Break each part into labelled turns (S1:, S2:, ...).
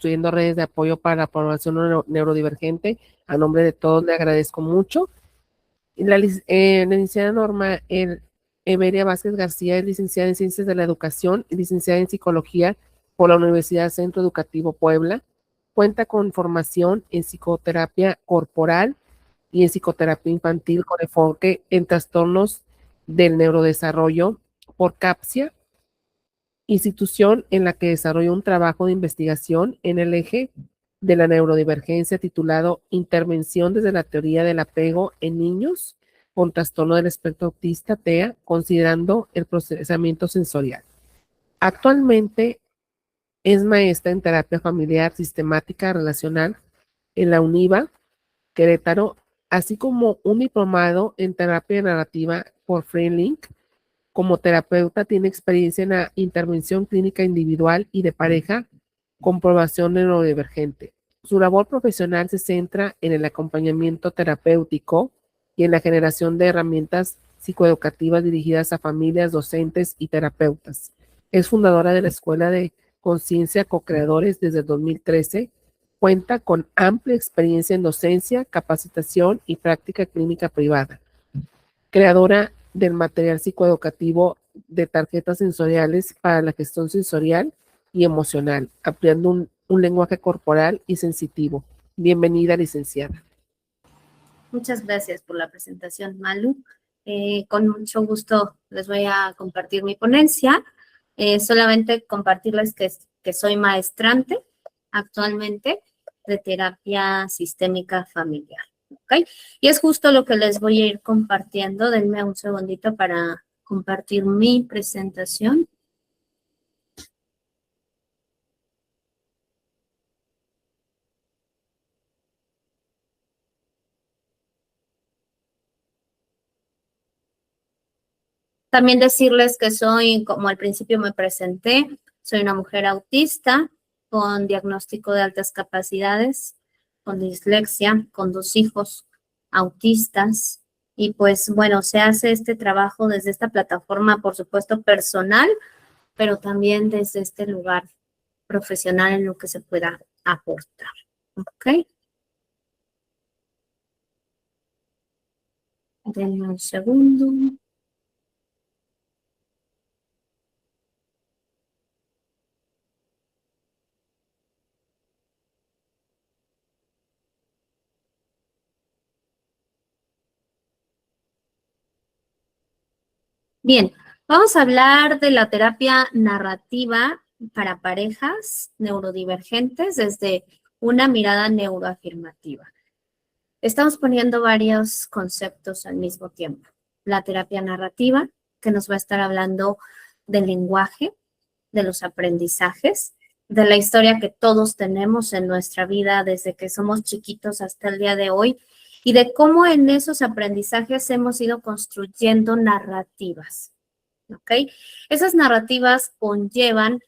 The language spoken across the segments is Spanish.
S1: construyendo redes de apoyo para la población neurodivergente. A nombre de todos le agradezco mucho. La licenciada Norma Everia Vázquez García es licenciada en Ciencias de la Educación y licenciada en Psicología por la Universidad Centro Educativo Puebla. Cuenta con formación en psicoterapia corporal y en psicoterapia infantil con enfoque en trastornos del neurodesarrollo por CAPSIA, institución en la que desarrolló un trabajo de investigación en el eje de la neurodivergencia titulado Intervención desde la teoría del apego en niños con trastorno del espectro autista, TEA, considerando el procesamiento sensorial. Actualmente es maestra en terapia familiar sistemática relacional en la UNIVA Querétaro, así como un diplomado en terapia narrativa por FreeLink. Como terapeuta tiene experiencia en la intervención clínica individual y de pareja con población neurodivergente. Su labor profesional se centra en el acompañamiento terapéutico y en la generación de herramientas psicoeducativas dirigidas a familias, docentes y terapeutas. Es fundadora de la Escuela de Conciencia Co-Creadores desde el 2013. Cuenta con amplia experiencia en docencia, capacitación y práctica clínica privada. Creadora del material psicoeducativo de tarjetas sensoriales para la gestión sensorial y emocional, ampliando un lenguaje corporal y sensitivo. Bienvenida, licenciada.
S2: Muchas gracias por la presentación, Malu. Con mucho gusto les voy a compartir mi ponencia. Solamente compartirles que soy maestrante actualmente de terapia sistémica familiar. ¿Okay? Y es justo lo que les voy a ir compartiendo. Denme un segundito para compartir mi presentación. También decirles que soy, como al principio me presenté, soy una mujer autista con diagnóstico de altas capacidades, con dislexia, con 2 hijos autistas. Y pues bueno, se hace este trabajo desde esta plataforma, por supuesto, personal, pero también desde este lugar profesional en lo que se pueda aportar. ¿Ok? Denme un segundo. Bien, vamos a hablar de la terapia narrativa para parejas neurodivergentes desde una mirada neuroafirmativa. Estamos poniendo varios conceptos al mismo tiempo. La terapia narrativa, que nos va a estar hablando del lenguaje, de los aprendizajes, de la historia que todos tenemos en nuestra vida desde que somos chiquitos hasta el día de hoy, y de cómo en esos aprendizajes hemos ido construyendo narrativas, ¿ok? Esas narrativas conllevan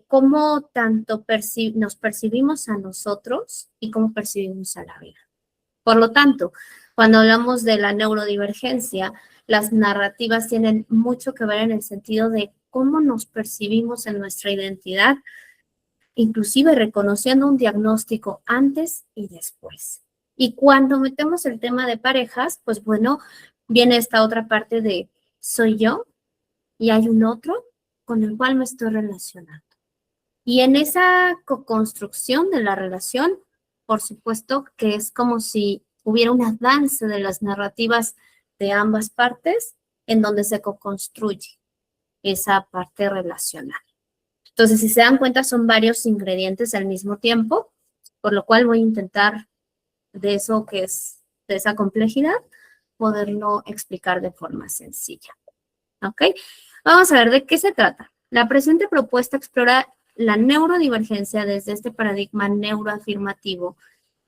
S2: cómo tanto nos percibimos a nosotros y cómo percibimos a la vida. Por lo tanto, cuando hablamos de la neurodivergencia, las narrativas tienen mucho que ver en el sentido de cómo nos percibimos en nuestra identidad, inclusive reconociendo un diagnóstico antes y después. Y cuando metemos el tema de parejas, pues bueno, viene esta otra parte de soy yo y hay un otro con el cual me estoy relacionando. Y en esa co-construcción de la relación, por supuesto que es como si hubiera una danza de las narrativas de ambas partes en donde se co-construye esa parte relacional. Entonces, si se dan cuenta, son varios ingredientes al mismo tiempo, por lo cual voy a intentar de eso que es, de esa complejidad, poderlo explicar de forma sencilla. ¿Ok? Vamos a ver de qué se trata. La presente propuesta explora la neurodivergencia desde este paradigma neuroafirmativo,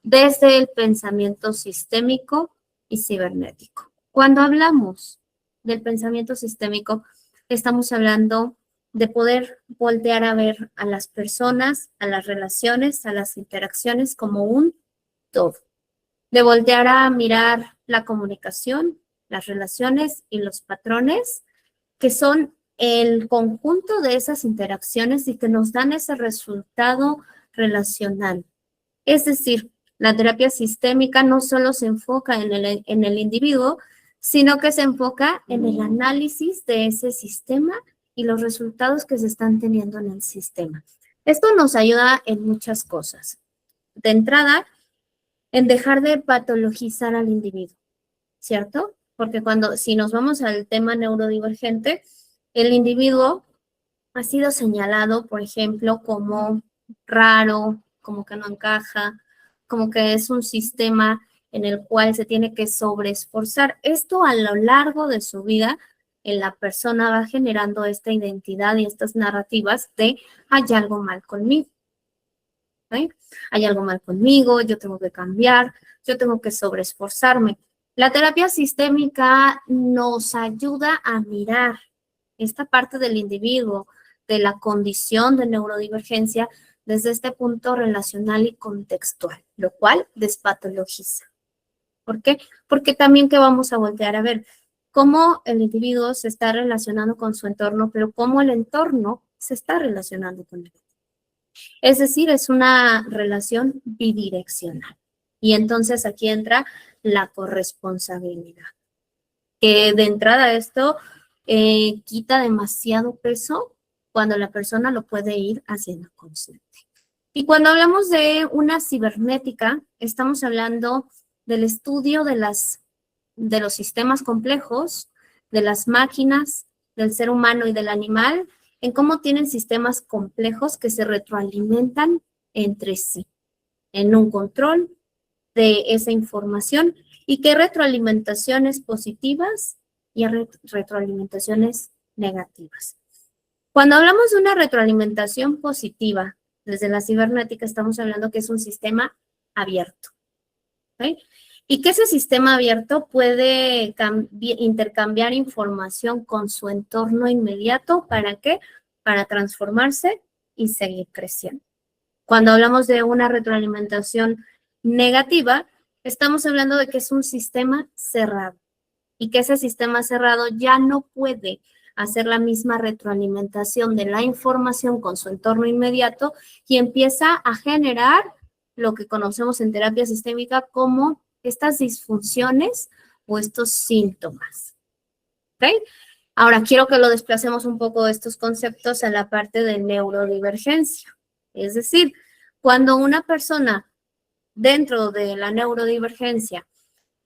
S2: desde el pensamiento sistémico y cibernético. Cuando hablamos del pensamiento sistémico, estamos hablando de poder voltear a ver a las personas, a las relaciones, a las interacciones como un todo. De voltear a mirar la comunicación, las relaciones y los patrones que son el conjunto de esas interacciones y que nos dan ese resultado relacional. Es decir, la terapia sistémica no solo se enfoca en el individuo, sino que se enfoca en el análisis de ese sistema y los resultados que se están teniendo en el sistema. Esto nos ayuda en muchas cosas. De entrada, en dejar de patologizar al individuo, ¿cierto? Porque si nos vamos al tema neurodivergente, el individuo ha sido señalado, por ejemplo, como raro, como que no encaja, como que es un sistema en el cual se tiene que sobreesforzar. Esto a lo largo de su vida, en la persona va generando esta identidad y estas narrativas de hay algo mal conmigo. ¿Sí? Hay algo mal conmigo, yo tengo que cambiar, yo tengo que sobreesforzarme. La terapia sistémica nos ayuda a mirar esta parte del individuo, de la condición de neurodivergencia, desde este punto relacional y contextual, lo cual despatologiza. ¿Por qué? Porque también que vamos a voltear a ver cómo el individuo se está relacionando con su entorno, pero cómo el entorno se está relacionando con él. Es decir, es una relación bidireccional. Y entonces aquí entra la corresponsabilidad. Que de entrada esto quita demasiado peso cuando la persona lo puede ir haciendo consciente. Y cuando hablamos de una cibernética, estamos hablando del estudio de los sistemas complejos, de las máquinas, del ser humano y del animal, en cómo tienen sistemas complejos que se retroalimentan entre sí, en un control de esa información y qué retroalimentaciones positivas y retroalimentaciones negativas. Cuando hablamos de una retroalimentación positiva, desde la cibernética estamos hablando que es un sistema abierto. ¿Okay? Y que ese sistema abierto puede intercambiar información con su entorno inmediato. ¿Para qué? Para transformarse y seguir creciendo. Cuando hablamos de una retroalimentación negativa, estamos hablando de que es un sistema cerrado y que ese sistema cerrado ya no puede hacer la misma retroalimentación de la información con su entorno inmediato y empieza a generar lo que conocemos en terapia sistémica como estas disfunciones o estos síntomas. ¿Ok? Ahora quiero que lo desplacemos un poco de estos conceptos a la parte de neurodivergencia. Es decir, cuando una persona dentro de la neurodivergencia,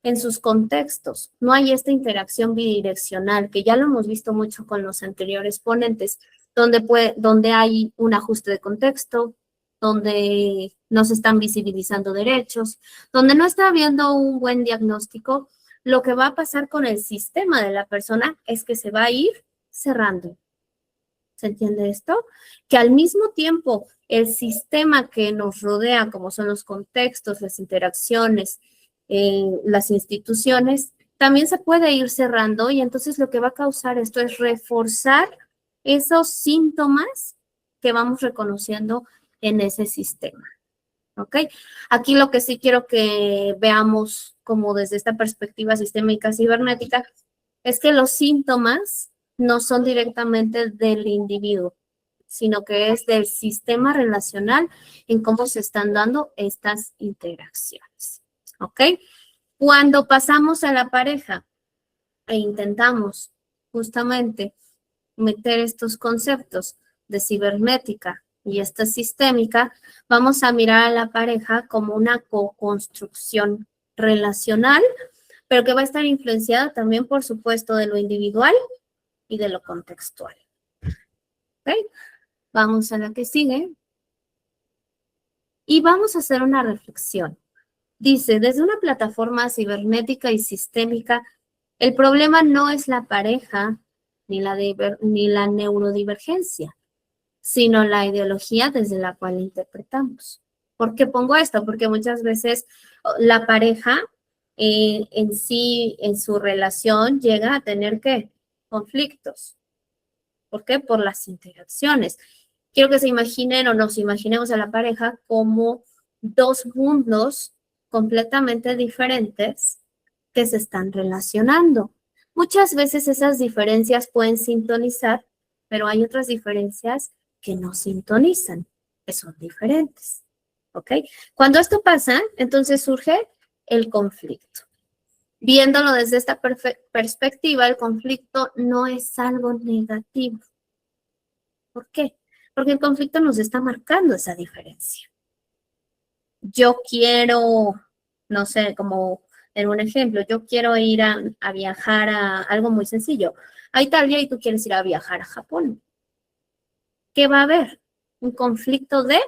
S2: en sus contextos, no hay esta interacción bidireccional, que ya lo hemos visto mucho con los anteriores ponentes, donde hay un ajuste de contexto, donde no se están visibilizando derechos, donde no está habiendo un buen diagnóstico, lo que va a pasar con el sistema de la persona es que se va a ir cerrando. ¿Se entiende esto? Que al mismo tiempo el sistema que nos rodea, como son los contextos, las interacciones, las instituciones, también se puede ir cerrando y entonces lo que va a causar esto es reforzar esos síntomas que vamos reconociendo en ese sistema. ¿Ok? Aquí lo que sí quiero que veamos como desde esta perspectiva sistémica cibernética es que los síntomas no son directamente del individuo, sino que es del sistema relacional en cómo se están dando estas interacciones. ¿Ok? Cuando pasamos a la pareja e intentamos justamente meter estos conceptos de cibernética y esta sistémica, vamos a mirar a la pareja como una co-construcción relacional, pero que va a estar influenciada también, por supuesto, de lo individual y de lo contextual. ¿Ok? Vamos a la que sigue. Y vamos a hacer una reflexión. Dice, desde una plataforma cibernética y sistémica, el problema no es la pareja ni la neurodivergencia, sino la ideología desde la cual interpretamos. ¿Por qué pongo esto? Porque muchas veces la pareja en sí, en su relación, llega a tener ¿qué? Conflictos. ¿Por qué? Por las interacciones. Quiero que se imaginen o nos imaginemos a la pareja como dos mundos completamente diferentes que se están relacionando. Muchas veces esas diferencias pueden sintonizar, pero hay otras diferencias que no sintonizan, que son diferentes. ¿ok? Cuando esto pasa, entonces surge el conflicto. Viéndolo desde esta perspectiva, el conflicto no es algo negativo. ¿Por qué? Porque el conflicto nos está marcando esa diferencia. Yo quiero, no sé, como en un ejemplo, yo quiero ir a viajar a algo muy sencillo, a Italia y tú quieres ir a viajar a Japón. ¿Qué va a haber? Un conflicto de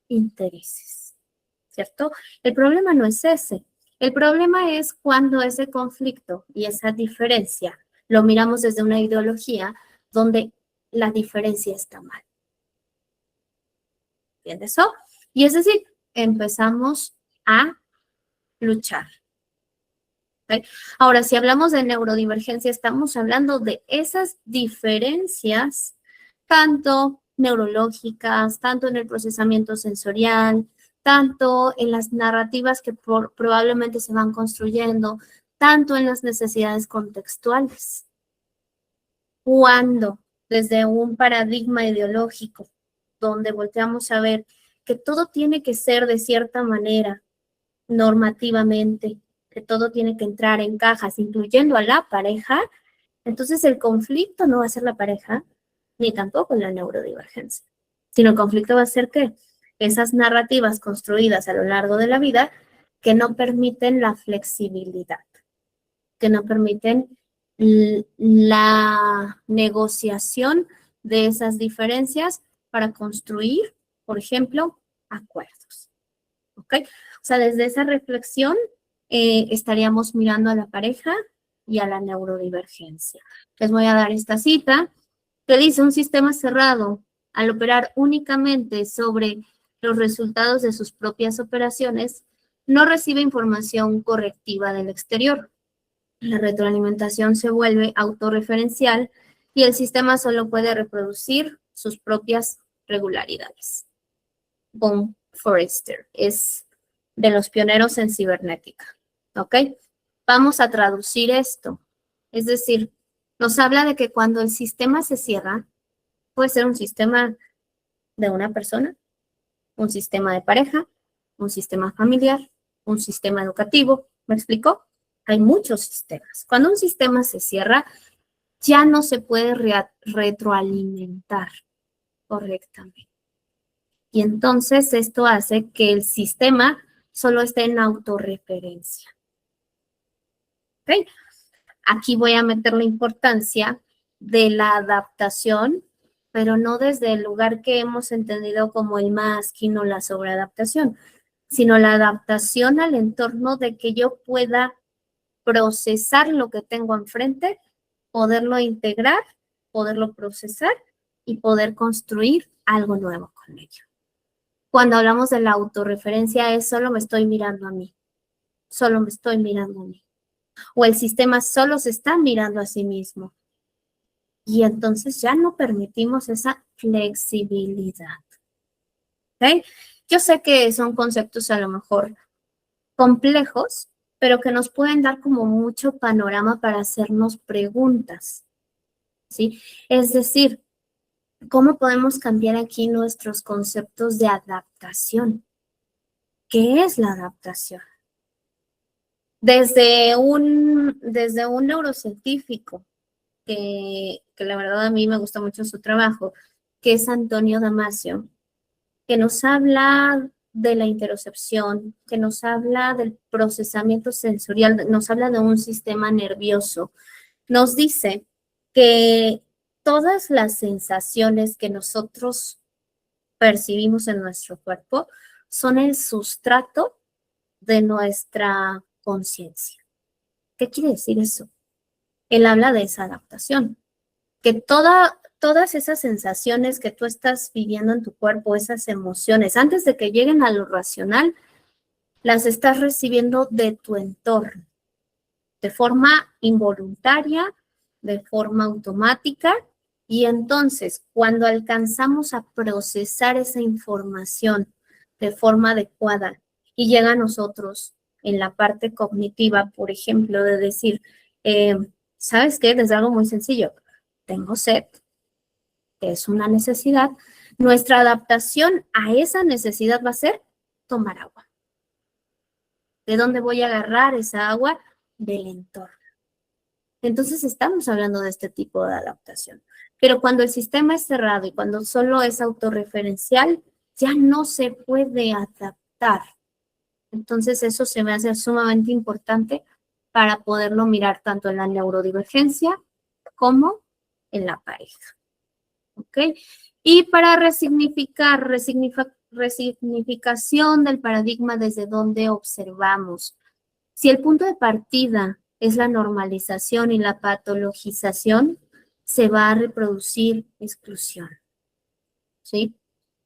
S2: intereses, ¿cierto? El problema no es ese. El problema es cuando ese conflicto y esa diferencia lo miramos desde una ideología donde la diferencia está mal. ¿Entiendes eso? Y es decir, empezamos a luchar. ¿Okay? Ahora, si hablamos de neurodivergencia, estamos hablando de esas diferencias, tanto neurológicas, tanto en el procesamiento sensorial, tanto en las narrativas que probablemente se van construyendo, tanto en las necesidades contextuales. Cuando desde un paradigma ideológico, donde volteamos a ver que todo tiene que ser de cierta manera, normativamente, que todo tiene que entrar en cajas, incluyendo a la pareja, entonces el conflicto no va a ser la pareja, ni tampoco la neurodivergencia, sino el conflicto va a ser que esas narrativas construidas a lo largo de la vida que no permiten la flexibilidad, que no permiten la negociación de esas diferencias para construir, por ejemplo, acuerdos. ¿Ok? O sea, desde esa reflexión estaríamos mirando a la pareja y a la neurodivergencia. Les voy a dar esta cita que dice: un sistema cerrado, al operar únicamente sobre los resultados de sus propias operaciones, no recibe información correctiva del exterior. La retroalimentación se vuelve autorreferencial y el sistema solo puede reproducir sus propias regularidades. Von Forester es de los pioneros en cibernética, ¿ok? Vamos a traducir esto. Es decir, nos habla de que cuando el sistema se cierra, puede ser un sistema de una persona, un sistema de pareja, un sistema familiar, un sistema educativo. ¿Me explico? Hay muchos sistemas. Cuando un sistema se cierra, ya no se puede retroalimentar correctamente. Y entonces esto hace que el sistema solo esté en autorreferencia. ¿Ok? Aquí voy a meter la importancia de la adaptación, pero no desde el lugar que hemos entendido como el masking o la sobreadaptación, sino la adaptación al entorno de que yo pueda procesar lo que tengo enfrente, poderlo integrar, poderlo procesar y poder construir algo nuevo con ello. Cuando hablamos de la autorreferencia es solo me estoy mirando a mí, solo me estoy mirando a mí. O el sistema solo se está mirando a sí mismo. Y entonces ya no permitimos esa flexibilidad. ¿Ok? Yo sé que son conceptos a lo mejor complejos, pero que nos pueden dar como mucho panorama para hacernos preguntas. ¿Sí? Es decir, ¿cómo podemos cambiar aquí nuestros conceptos de adaptación? ¿Qué es la adaptación? Desde un neurocientífico, que la verdad a mí me gusta mucho su trabajo, que es Antonio Damasio, que nos habla de la interocepción, que nos habla del procesamiento sensorial, nos habla de un sistema nervioso, nos dice que todas las sensaciones que nosotros percibimos en nuestro cuerpo son el sustrato de nuestra conciencia. ¿Qué quiere decir eso? Él habla de esa adaptación, que todas esas sensaciones que tú estás viviendo en tu cuerpo, esas emociones, antes de que lleguen a lo racional, las estás recibiendo de tu entorno, de forma involuntaria, de forma automática, y entonces cuando alcanzamos a procesar esa información de forma adecuada y llega a nosotros en la parte cognitiva, por ejemplo, de decir, ¿sabes qué? Desde algo muy sencillo, tengo sed, que es una necesidad, nuestra adaptación a esa necesidad va a ser tomar agua. ¿De dónde voy a agarrar esa agua? Del entorno. Entonces estamos hablando de este tipo de adaptación. Pero cuando el sistema es cerrado y cuando solo es autorreferencial, ya no se puede adaptar. Entonces eso se me hace sumamente importante para poderlo mirar tanto en la neurodivergencia como en la pareja. ¿Ok? Y para resignificación del paradigma desde donde observamos. Si el punto de partida es la normalización y la patologización, se va a reproducir exclusión. ¿Sí?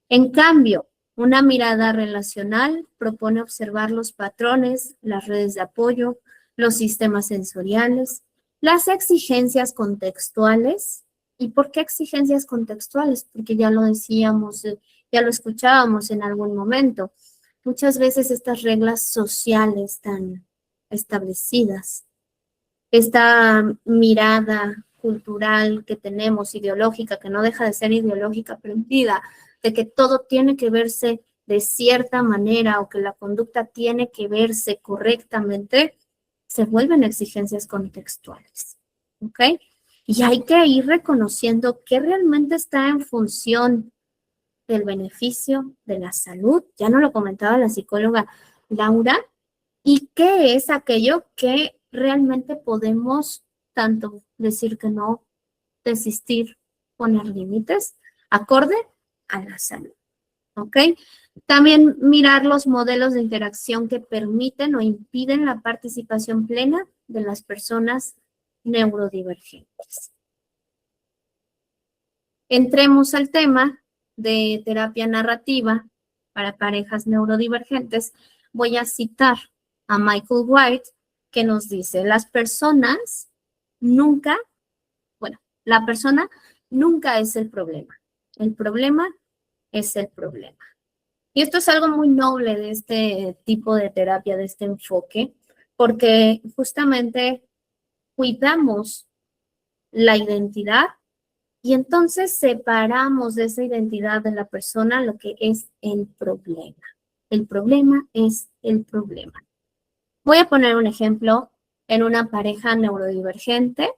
S2: En cambio, una mirada relacional propone observar los patrones, las redes de apoyo, los sistemas sensoriales, las exigencias contextuales. ¿Y por qué exigencias contextuales? Porque ya lo decíamos, ya lo escuchábamos en algún momento. Muchas veces estas reglas sociales tan establecidas, esta mirada cultural que tenemos, ideológica, que no deja de ser ideológica, prendida, de que todo tiene que verse de cierta manera o que la conducta tiene que verse correctamente, se vuelven exigencias contextuales. ¿Ok? Y hay que ir reconociendo qué realmente está en función del beneficio de la salud, ya nos lo comentaba la psicóloga Laura, y qué es aquello que realmente podemos tanto decir que no, desistir, poner límites, acorde a la salud. ¿Ok? También mirar los modelos de interacción que permiten o impiden la participación plena de las personas neurodivergentes. Entremos al tema de terapia narrativa para parejas neurodivergentes. Voy a citar a Michael White, que nos dice, las personas nunca, bueno, la persona nunca es el problema es el problema. Y esto es algo muy noble de este tipo de terapia, de este enfoque, porque justamente cuidamos la identidad y entonces separamos de esa identidad de la persona lo que es el problema. El problema es el problema. Voy a poner un ejemplo en una pareja neurodivergente,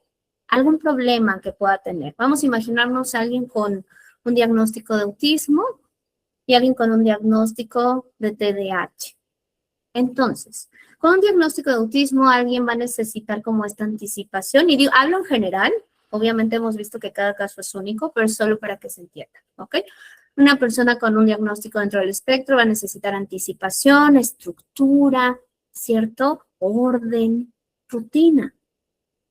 S2: algún problema que pueda tener. Vamos a imaginarnos a alguien con un diagnóstico de autismo y alguien con un diagnóstico de TDAH. Entonces, con un diagnóstico de autismo, alguien va a necesitar como esta anticipación, y hablo en general, obviamente hemos visto que cada caso es único, pero es solo para que se entienda, ¿ok? Una persona con un diagnóstico dentro del espectro va a necesitar anticipación, estructura, ¿cierto? Orden, rutina.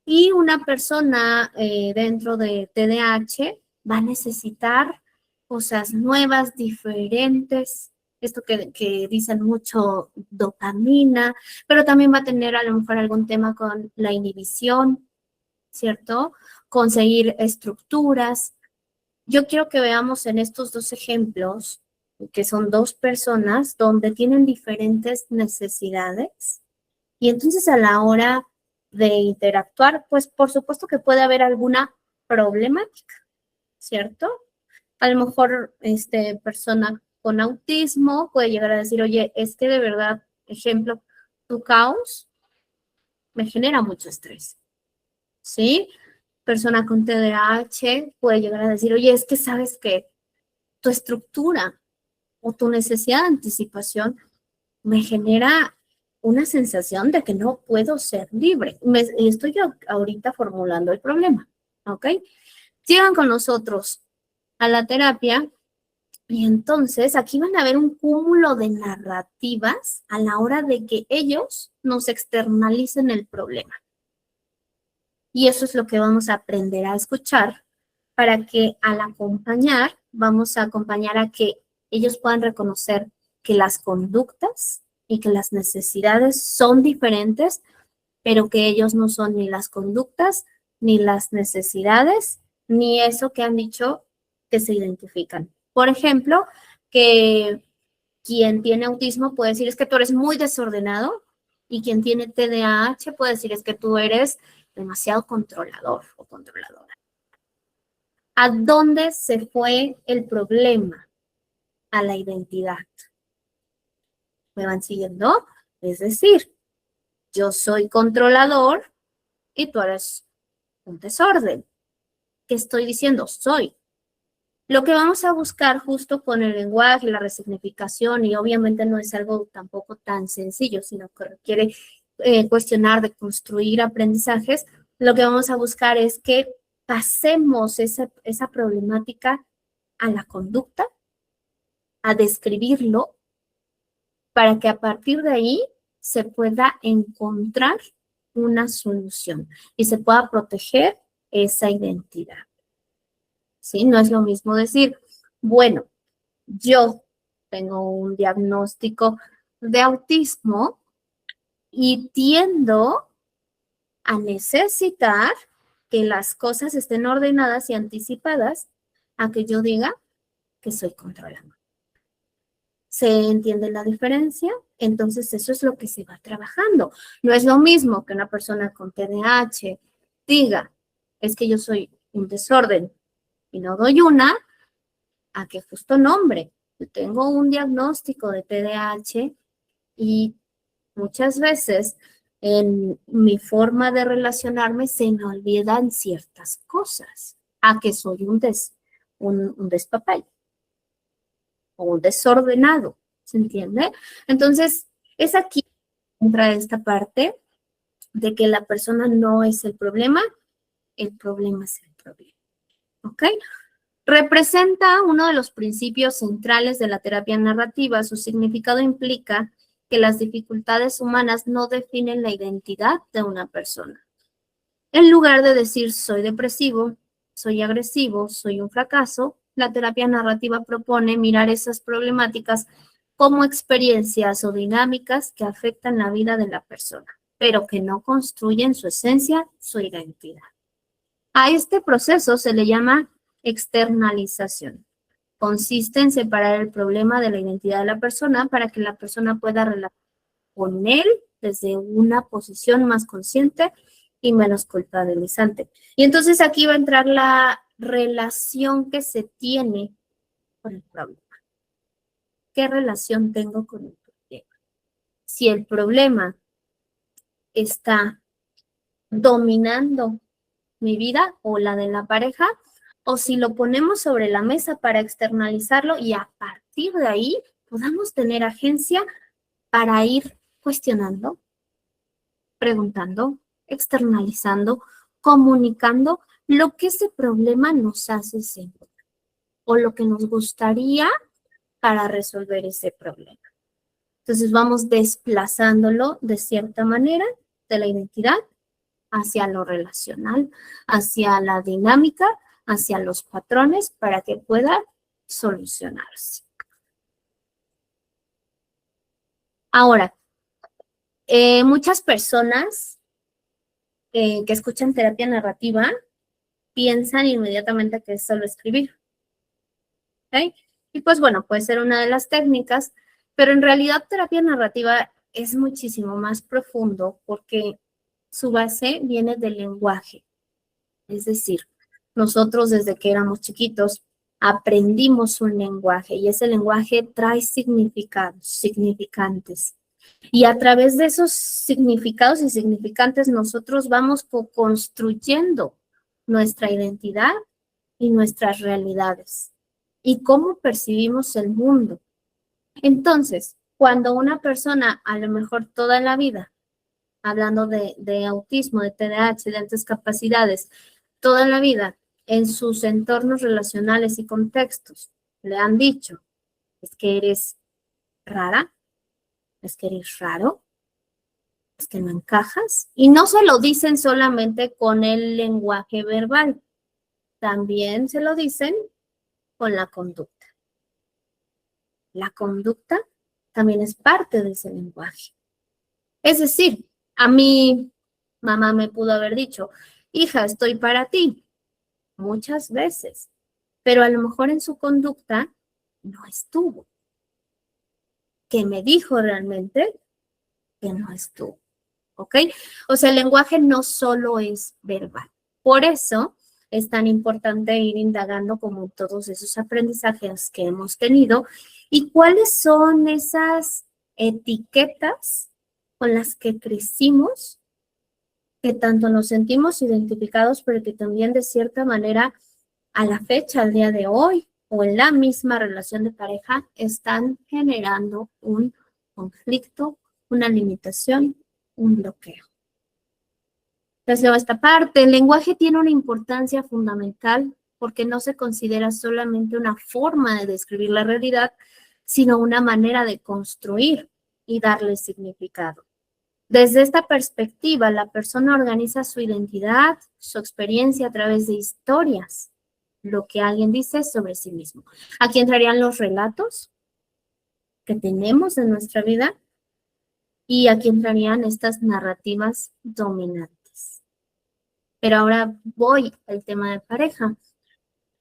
S2: Y una persona dentro de TDAH va a necesitar cosas nuevas, diferentes, esto que dicen mucho dopamina, pero también va a tener a lo mejor algún tema con la inhibición, ¿cierto? Conseguir estructuras. Yo quiero que veamos en estos dos ejemplos, que son dos personas donde tienen diferentes necesidades, y entonces a la hora de interactuar, pues por supuesto que puede haber alguna problemática, ¿cierto? A lo mejor persona con autismo puede llegar a decir, oye, es que de verdad, ejemplo, tu caos me genera mucho estrés, ¿sí? Persona con TDAH puede llegar a decir, oye, es que sabes que tu estructura o tu necesidad de anticipación me genera una sensación de que no puedo ser libre. Estoy ahorita formulando el problema, ¿ok? Sigan con nosotros a la terapia y entonces aquí van a ver un cúmulo de narrativas a la hora de que ellos nos externalicen el problema. Y eso es lo que vamos a aprender a escuchar para que al acompañar, vamos a acompañar a que ellos puedan reconocer que las conductas y que las necesidades son diferentes, pero que ellos no son ni las conductas, ni las necesidades, ni eso que han dicho que se identifican. Por ejemplo, que quien tiene autismo puede decir es que tú eres muy desordenado y quien tiene TDAH puede decir es que tú eres demasiado controlador o controladora. ¿A dónde se fue el problema? A la identidad. ¿Me van siguiendo? Es decir, yo soy controlador y tú eres un desorden. ¿Qué estoy diciendo? Soy. Lo que vamos a buscar justo con el lenguaje, la resignificación, y obviamente no es algo tampoco tan sencillo, sino que requiere cuestionar, de construir aprendizajes, lo que vamos a buscar es que pasemos esa problemática a la conducta, a describirlo, para que a partir de ahí se pueda encontrar una solución y se pueda proteger esa identidad. ¿Sí? No es lo mismo decir, bueno, yo tengo un diagnóstico de autismo y tiendo a necesitar que las cosas estén ordenadas y anticipadas a que yo diga que soy controlada. ¿Se entiende la diferencia? Entonces eso es lo que se va trabajando. No es lo mismo que una persona con TDAH diga, es que yo soy un desorden y no doy una, a que justo nombre. Yo tengo un diagnóstico de TDAH y muchas veces en mi forma de relacionarme se me olvidan ciertas cosas, a que soy un despapalle o un desordenado, ¿se entiende? Entonces, es aquí entra esta parte de que la persona no es el problema es el problema, ¿ok? Representa uno de los principios centrales de la terapia narrativa. Su significado implica que las dificultades humanas no definen la identidad de una persona. En lugar de decir soy depresivo, soy agresivo, soy un fracaso, la terapia narrativa propone mirar esas problemáticas como experiencias o dinámicas que afectan la vida de la persona, pero que no construyen su esencia, su identidad. A este proceso se le llama externalización. Consiste en separar el problema de la identidad de la persona para que la persona pueda relacionarse con él desde una posición más consciente y menos culpabilizante. Y entonces aquí va a entrar la relación que se tiene con el problema. ¿Qué relación tengo con el problema? Si el problema está dominando mi vida o la de la pareja, o si lo ponemos sobre la mesa para externalizarlo y a partir de ahí podamos tener agencia para ir cuestionando, preguntando, externalizando, comunicando lo que ese problema nos hace sentir o lo que nos gustaría para resolver ese problema. Entonces vamos desplazándolo de cierta manera de la identidad hacia lo relacional, hacia la dinámica, hacia los patrones para que pueda solucionarse. Ahora, muchas personas que escuchan terapia narrativa piensan inmediatamente que es solo escribir. ¿Okay? Y pues bueno, puede ser una de las técnicas, pero en realidad terapia narrativa es muchísimo más profundo porque su base viene del lenguaje. Es decir, nosotros desde que éramos chiquitos aprendimos un lenguaje y ese lenguaje trae significados, significantes. Y a través de esos significados y significantes nosotros vamos construyendo nuestra identidad y nuestras realidades y cómo percibimos el mundo. Entonces, cuando una persona, a lo mejor toda la vida, hablando de autismo, de TDAH, de altas capacidades, toda la vida en sus entornos relacionales y contextos le han dicho, es que eres rara, es que eres raro, es que no encajas. Y no se lo dicen solamente con el lenguaje verbal, también se lo dicen con la conducta. La conducta también es parte de ese lenguaje. Es decir, a mi mamá me pudo haber dicho, hija, estoy para ti, muchas veces, pero a lo mejor en su conducta no estuvo. ¿Qué me dijo realmente? Que no estuvo, ¿ok? O sea, el lenguaje no solo es verbal. Por eso es tan importante ir indagando como todos esos aprendizajes que hemos tenido y cuáles son esas etiquetas con las que crecimos, que tanto nos sentimos identificados, pero que también de cierta manera a la fecha, al día de hoy, o en la misma relación de pareja, están generando un conflicto, una limitación, un bloqueo. Les leo esta parte. El lenguaje tiene una importancia fundamental porque no se considera solamente una forma de describir la realidad, sino una manera de construir y darle significado. Desde esta perspectiva, la persona organiza su identidad, su experiencia a través de historias, lo que alguien dice sobre sí mismo. Aquí entrarían los relatos que tenemos en nuestra vida y aquí entrarían estas narrativas dominantes. Pero ahora voy al tema de pareja.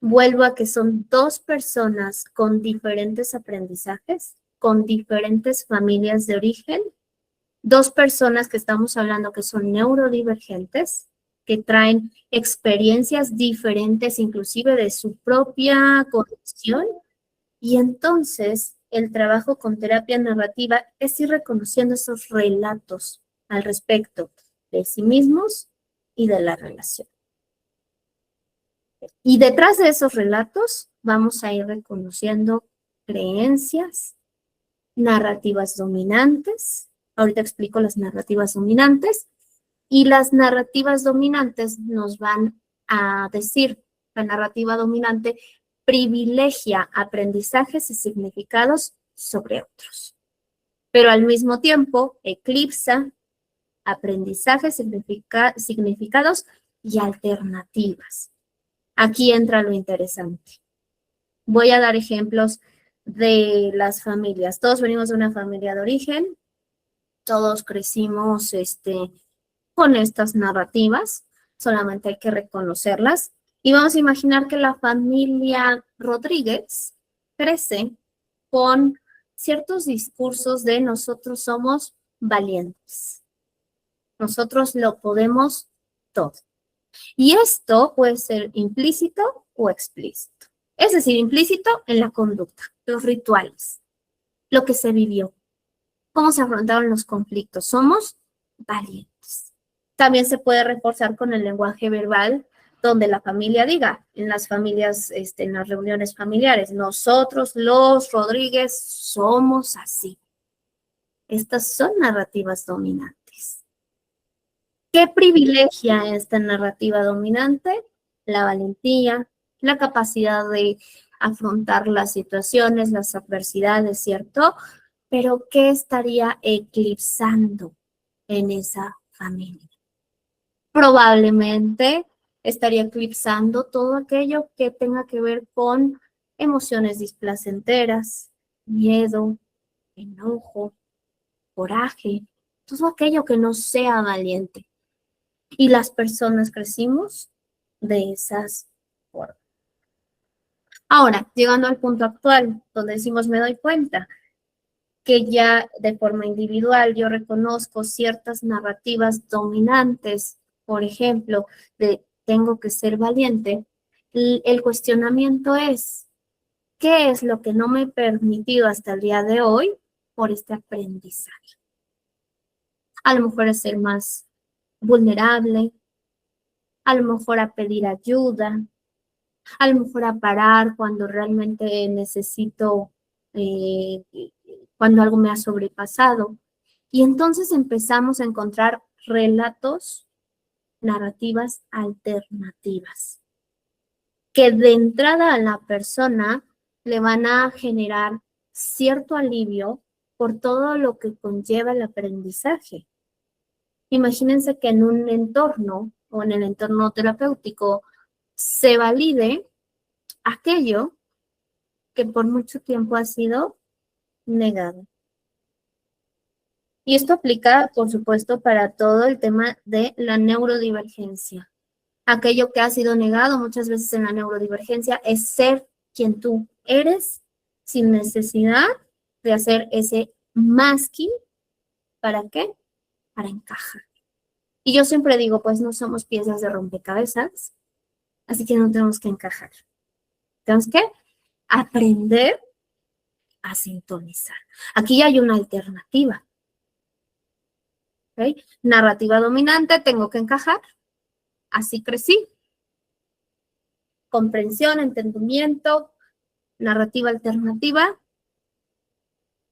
S2: Vuelvo a que son dos personas con diferentes aprendizajes, con diferentes familias de origen, dos personas que estamos hablando que son neurodivergentes, que traen experiencias diferentes, inclusive de su propia condición, y entonces el trabajo con terapia narrativa es ir reconociendo esos relatos al respecto de sí mismos y de la relación. Y detrás de esos relatos vamos a ir reconociendo creencias, narrativas dominantes. Ahorita explico las narrativas dominantes. Y las narrativas dominantes nos van a decir, la narrativa dominante privilegia aprendizajes y significados sobre otros, pero al mismo tiempo eclipsa aprendizajes, significados y alternativas. Aquí entra lo interesante. Voy a dar ejemplos de las familias. Todos venimos de una familia de origen, todos crecimos con estas narrativas, solamente hay que reconocerlas. Y vamos a imaginar que la familia Rodríguez crece con ciertos discursos de nosotros somos valientes, nosotros lo podemos todo. Y esto puede ser implícito o explícito. Es decir, implícito en la conducta, los rituales, lo que se vivió, cómo se afrontaron los conflictos. Somos valientes. También se puede reforzar con el lenguaje verbal, donde la familia diga, en las familias, en las reuniones familiares, nosotros los Rodríguez somos así. Estas son narrativas dominantes. ¿Qué privilegia esta narrativa dominante? La valentía, la capacidad de afrontar las situaciones, las adversidades, ¿cierto? Pero ¿qué estaría eclipsando en esa familia? Probablemente estaría eclipsando todo aquello que tenga que ver con emociones displacenteras, miedo, enojo, coraje, todo aquello que no sea valiente. Y las personas crecimos de esas formas. Ahora, llegando al punto actual, donde decimos me doy cuenta que ya de forma individual yo reconozco ciertas narrativas dominantes, por ejemplo, de tengo que ser valiente, el cuestionamiento es, ¿qué es lo que no me he permitido hasta el día de hoy por este aprendizaje? A lo mejor es ser más vulnerable, a lo mejor a pedir ayuda, a lo mejor a parar cuando realmente necesito, cuando algo me ha sobrepasado. Y entonces empezamos a encontrar relatos, narrativas alternativas, que de entrada a la persona le van a generar cierto alivio por todo lo que conlleva el aprendizaje. Imagínense que en un entorno o en el entorno terapéutico se valide aquello que por mucho tiempo ha sido negado. Y esto aplica, por supuesto, para todo el tema de la neurodivergencia. Aquello que ha sido negado muchas veces en la neurodivergencia es ser quien tú eres sin necesidad de hacer ese masking. ¿Para qué? Para encajar. Y yo siempre digo, pues no somos piezas de rompecabezas, así que no tenemos que encajar. Tenemos que aprender a sintonizar. Aquí hay una alternativa. ¿Okay? Narrativa dominante, tengo que encajar. Así crecí. Comprensión, entendimiento, narrativa alternativa.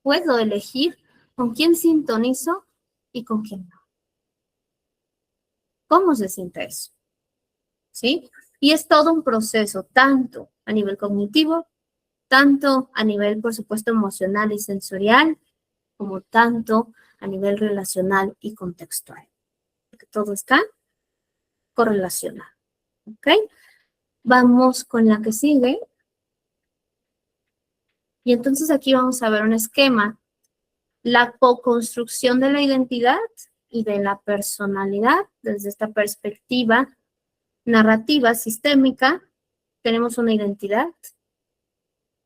S2: Puedo elegir con quién sintonizo y con quién no. ¿Cómo se siente eso? ¿Sí? Y es todo un proceso, tanto a nivel cognitivo, tanto a nivel, por supuesto, emocional y sensorial, como tanto a nivel relacional y contextual. Porque todo está correlacionado. ¿Ok? Vamos con la que sigue. Y entonces aquí vamos a ver un esquema. La co-construcción de la identidad y de la personalidad desde esta perspectiva narrativa sistémica. Tenemos una identidad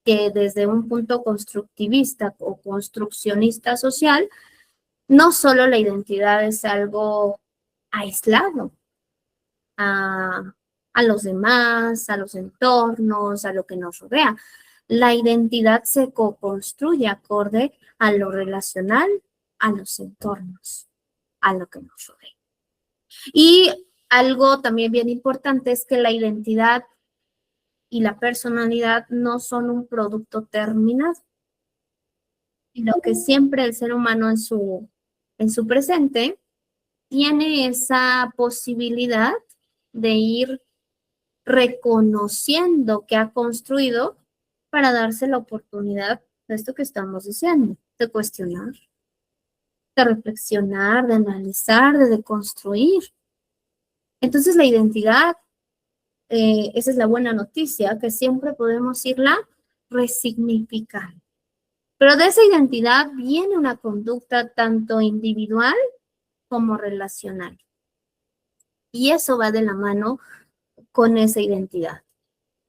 S2: que desde un punto constructivista o construccionista social, no solo la identidad es algo aislado a los demás, a los entornos, a lo que nos rodea. La identidad se co-construye acorde a lo relacional, a los entornos, a lo que nos rodea. Y algo también bien importante es que la identidad y la personalidad no son un producto terminado, sino que siempre el ser humano en su presente tiene esa posibilidad de ir reconociendo que ha construido para darse la oportunidad de esto que estamos diciendo, de cuestionar, de reflexionar, de analizar, de deconstruir. Entonces la identidad, esa es la buena noticia, que siempre podemos irla resignificando. Pero de esa identidad viene una conducta tanto individual como relacional. Y eso va de la mano con esa identidad.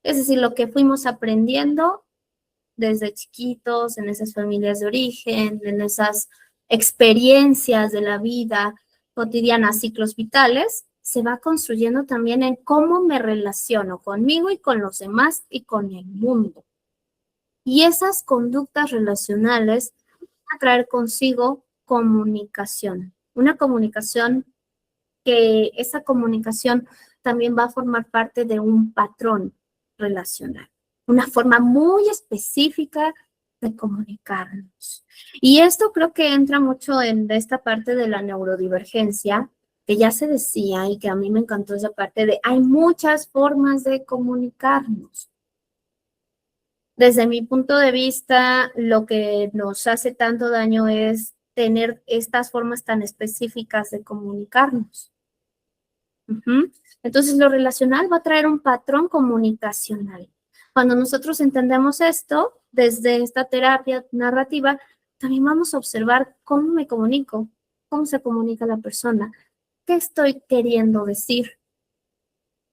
S2: Es decir, lo que fuimos aprendiendo desde chiquitos, en esas familias de origen, en esas experiencias de la vida cotidiana, ciclos vitales, se va construyendo también en cómo me relaciono conmigo y con los demás y con el mundo. Y esas conductas relacionales van a traer consigo comunicación. Una comunicación que esa comunicación también va a formar parte de un patrón relacional, una forma muy específica de comunicarnos. Y esto creo que entra mucho en esta parte de la neurodivergencia, que ya se decía y que a mí me encantó esa parte de hay muchas formas de comunicarnos. Desde mi punto de vista, lo que nos hace tanto daño es tener estas formas tan específicas de comunicarnos. Entonces, lo relacional va a traer un patrón comunicacional. Cuando nosotros entendemos esto, desde esta terapia narrativa, también vamos a observar cómo me comunico, cómo se comunica la persona, qué estoy queriendo decir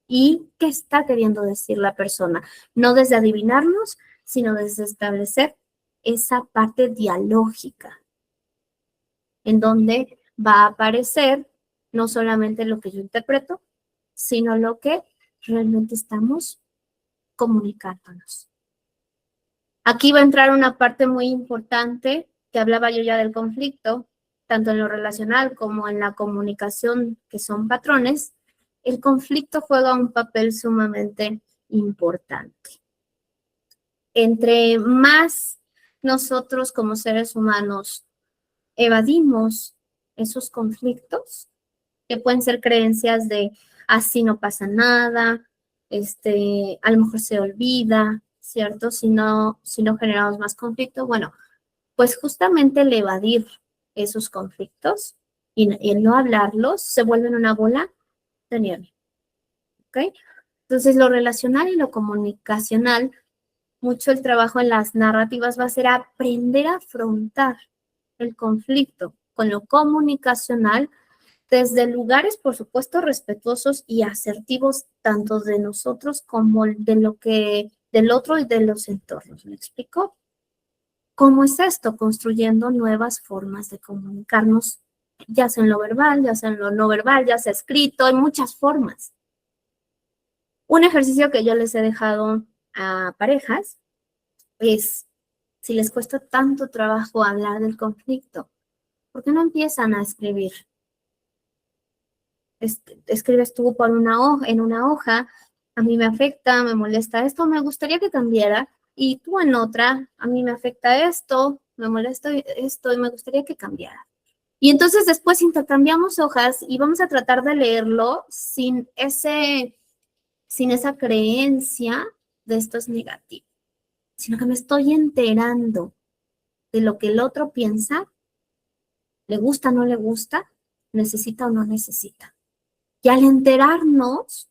S2: y qué está queriendo decir la persona. No desde adivinarnos, sino desde establecer esa parte dialógica, en donde va a aparecer no solamente lo que yo interpreto, sino lo que realmente estamos comunicándonos. Aquí va a entrar una parte muy importante que hablaba yo ya del conflicto, tanto en lo relacional como en la comunicación, que son patrones. El conflicto juega un papel sumamente importante. Entre más nosotros como seres humanos evadimos esos conflictos, que pueden ser creencias de así no pasa nada, a lo mejor se olvida, ¿cierto? Si no generamos más conflicto, bueno, pues justamente el evadir esos conflictos y el no hablarlos se vuelven una bola de nieve, ¿ok? Entonces, lo relacional y lo comunicacional, mucho el trabajo en las narrativas va a ser aprender a afrontar el conflicto con lo comunicacional desde lugares, por supuesto, respetuosos y asertivos, tanto de nosotros como del otro y de los entornos. ¿Me explico? ¿Cómo es esto? Construyendo nuevas formas de comunicarnos, ya sea en lo verbal, ya sea en lo no verbal, ya sea escrito, hay muchas formas. Un ejercicio que yo les he dejado a parejas es Si les cuesta tanto trabajo hablar del conflicto, ¿por qué no empiezan a escribir? Escribes tú por en una hoja, a mí me afecta, me molesta esto, me gustaría que cambiara, y tú en otra, a mí me afecta esto, me molesta esto y me gustaría que cambiara. Y entonces después intercambiamos hojas y vamos a tratar de leerlo sin esa creencia de esto es negativo, sino que me estoy enterando de lo que el otro piensa, le gusta o no le gusta, necesita o no necesita. Y al enterarnos,